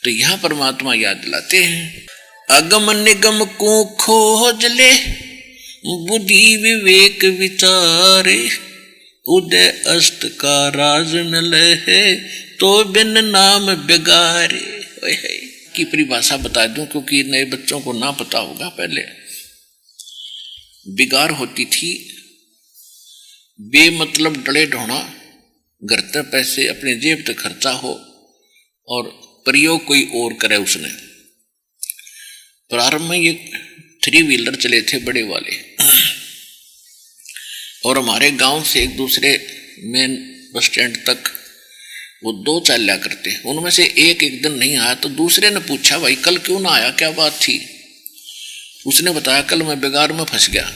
तो यहाँ परमात्मा याद दिलाते हैं, अगम निगम को खोज ले बुद्धि विवेक विचारे, उदय अस्त का राज मिल है तो बिन नाम बिगारे। की परिभाषा बता दूं क्योंकि नए बच्चों को ना पता होगा। पहले बिगार होती थी बेमतलब डले ढोना, घर तक पैसे अपने जेब तक खर्चा हो और प्रयोग कोई और करे उसने। प्रारंभ में ये 3 व्हीलर चले थे बड़े वाले, और हमारे गांव से एक दूसरे मेन बस स्टैंड तक वो 2 चाल्या करते। उनमें से एक दिन नहीं आया तो दूसरे ने पूछा, भाई कल क्यों ना आया, क्या बात थी? उसने बताया, कल मैं बिगार में फंस गया।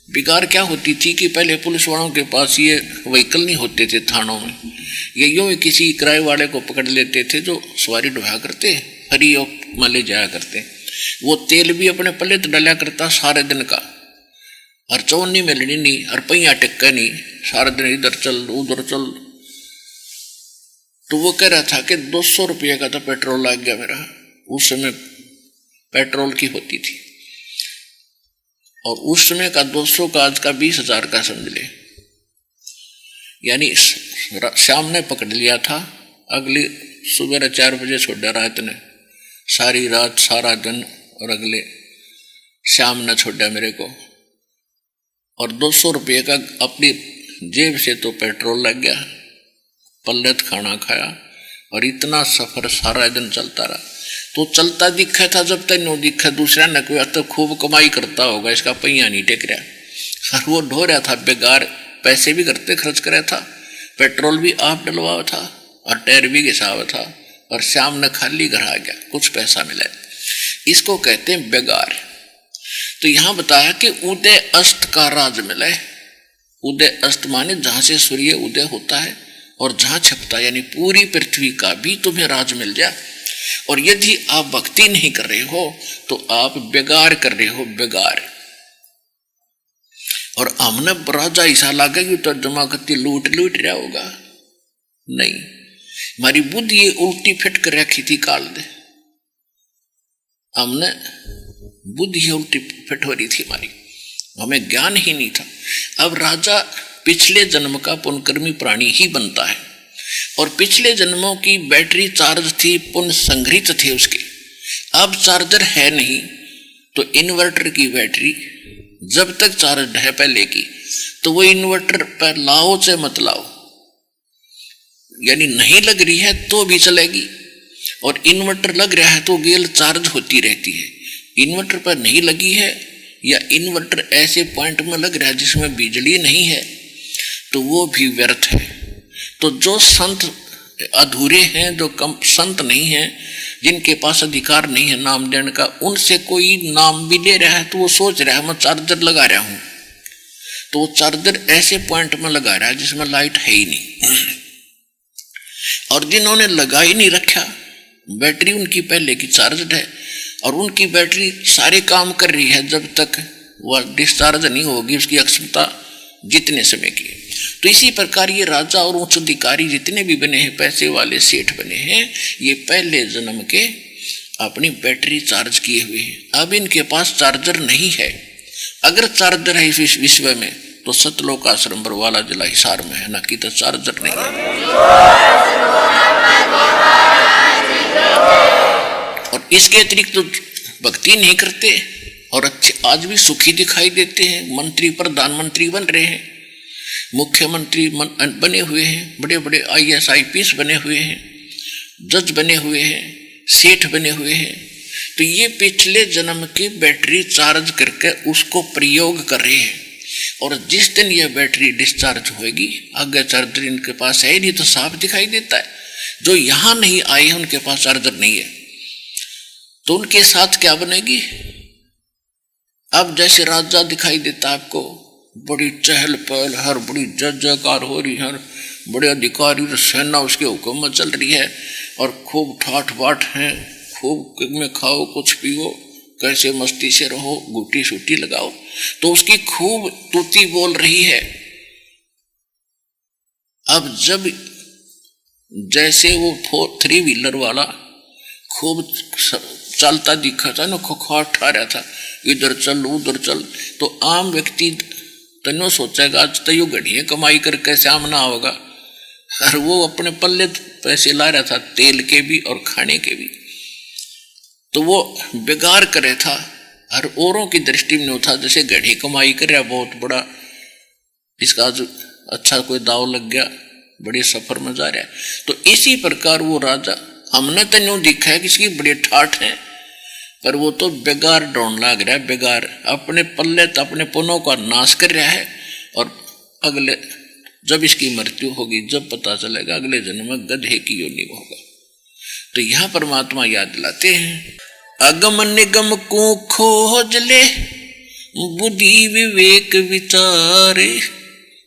बिगार क्या होती थी कि पहले पुलिस वालों के पास ये व्हीकल नहीं होते थे थानों में, ये यूं ही किसी किराए वाले को पकड़ लेते थे जो सवारी ढोया करते, हरी और मले जाया करते। वो तेल भी अपने पल्ले तो डाला करता सारे दिन का, और चौनी मिलनी नहीं, और पहिया टिक्का नहीं, सारा दिन इधर चल उधर चल। तो वो कह रहा था कि 200 रुपये का तो पेट्रोल लग गया मेरा। उस समय पेट्रोल की होती थी, और उस समय का 200 का आज का 20,000 का समझ ले। यानी शाम ने पकड़ लिया था, अगली सुबह 4 बजे छोड़ा रात ने, सारी रात सारा दिन, और अगले शाम ने छोड़ा मेरे को। और 200 रुपये का अपनी जेब से तो पेट्रोल लग गया, पल्लेत खाना खाया, और इतना सफर सारा दिन चलता रहा। तो चलता दिखा था जब तक नो दिखा दूसरा न कोई तो खूब कमाई करता होगा, इसका पहिया नहीं टेक रहा। और वो ढो रहा था बेगार, पैसे भी करते खर्च कर रहा था, पेट्रोल भी आप डलवा था, और टायर भी घिसावा था, और शाम ने खाली घर आ गया, कुछ पैसा मिला। इसको कहते हैं बेगार। तो यहां बताया कि उदय अस्त का राज मिला है। उदय अस्त माने जहां से सूर्य उदय होता है और जहां छिपता, यानी पूरी पृथ्वी का भी तुम्हें राज मिल जाए। और यदि आप भक्ति नहीं कर रहे हो तो आप बेगार कर रहे हो, बेगार। और हमने राजा ऐसा लगा कि तो जमा करती लूट रहा होगा, नहीं, हमारी बुद्धि ये उल्टी फिट कर रखी थी काल दे, हमने बुद्धि उल्टी फिट हो रही थी हमारी, हमें ज्ञान ही नहीं था। अब राजा पिछले जन्म का पुण्यकर्मी प्राणी ही बनता है, और पिछले जन्मों की बैटरी चार्ज थी, पुण्य संग्रहित थे उसके। अब चार्जर है नहीं, तो इन्वर्टर की बैटरी जब तक चार्ज है पहले की, तो वो इन्वर्टर पर लाओ चाहे मत लाओ, यानी नहीं लग रही है तो भी चलेगी, और इन्वर्टर लग रहा है तो गेल चार्ज होती रहती है। इन्वर्टर पर नहीं लगी है, या इन्वर्टर ऐसे पॉइंट में लग रहा है जिसमें बिजली नहीं है, तो वो भी व्यर्थ है। तो जो संत अधूरे हैं, जो कम संत नहीं हैं, जिनके पास अधिकार नहीं है नाम देने का, उनसे कोई नाम भी ले रहा है तो वो सोच रहा है मैं चार्जर लगा रहा हूं, तो वो चार्जर ऐसे पॉइंट में लगा रहा है जिसमें लाइट है ही नहीं। और जिन्होंने लगा ही नहीं रखा, बैटरी उनकी पहले की चार्ज है, और उनकी बैटरी सारे काम कर रही है जब तक वह डिस्चार्ज नहीं होगी उसकी अक्षमता जितने समय की। तो इसी प्रकार ये राजा और उच्च अधिकारी जितने भी बने हैं, पैसे वाले सेठ बने हैं, ये पहले जन्म के अपनी बैटरी चार्ज किए हुए हैं। अब इनके पास चार्जर नहीं है। अगर चार्जर है इस विश्व में तो सतलोक आश्रम बरवाला जिला हिसार में है, ना कि तो चार्जर नहीं है। और इसके अतिरिक्त तो भक्ति नहीं करते, और अच्छे आज भी सुखी दिखाई देते हैं। मंत्री प्रधानमंत्री बन रहे हैं, मुख्यमंत्री बने हुए हैं, बड़े बड़े IAS IPS बने हुए हैं, जज बने हुए हैं, सेठ बने हुए हैं। तो ये पिछले जन्म की बैटरी चार्ज करके उसको प्रयोग कर रहे हैं, और जिस दिन यह बैटरी डिस्चार्ज होगी, आगे चार्जर इनके पास है नहीं तो साफ दिखाई देता है। जो यहां नहीं आए हैं उनके पास चार्जर नहीं है, तो उनके साथ क्या बनेगी? अब जैसे राजा दिखाई देता है आपको, बड़ी चहल पहल, हर बड़ी जयकार हो रही है, बड़े अधिकारी सेना उसके हुक्म में चल रही है, और खूब ठाठ बाट है, खूब में खाओ कुछ पियो, कैसे मस्ती से रहो, गुटी सूटी लगाओ, तो उसकी खूब तुति बोल रही है। अब जब जैसे वो 3 व्हीलर वाला खूब चलता दिखा था ना, खुखाट ठा रहा था, इधर चल उधर चल। तो आम व्यक्ति तनो सोचेगा आज तो यू घड़िया कमाई करके सामना होगा, और वो अपने पल्ले पैसे ला रहा था, तेल के भी और खाने के भी। तो वो बेगार करे था, और औरों की दृष्टि में था जैसे घड़ी कमाई कर रहा बहुत बड़ा, इसका आज अच्छा कोई दाव लग गया, बड़े सफर में जा रहा है। तो इसी प्रकार वो राजा हमने तो यूं दिखा है कि इसकी बड़े ठाठ है, पर वो तो बेगार ढूंढ लग रहा है, बेगार अपने पल्ले तो अपने पुनों का नाश कर रहा है। और अगले जब इसकी मृत्यु होगी, जब पता चलेगा अगले जन्म में गधे की योनि होगा। तो यहाँ परमात्मा याद दिलाते हैं, अगम निगम को खोज ले बुद्धि विवेक विचारे,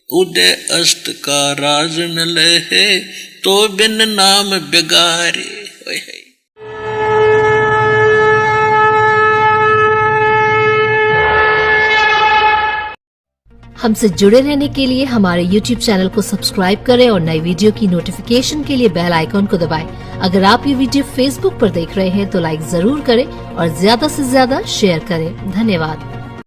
उदय अस्त का राज न लहे तो बिन नाम बेगारे। हमसे जुड़े रहने के लिए हमारे YouTube चैनल को सब्सक्राइब करें और नई वीडियो की नोटिफिकेशन के लिए बेल आइकॉन को दबाएं। अगर आप ये वीडियो Facebook पर देख रहे हैं तो लाइक जरूर करें और ज्यादा से ज्यादा शेयर करें। धन्यवाद।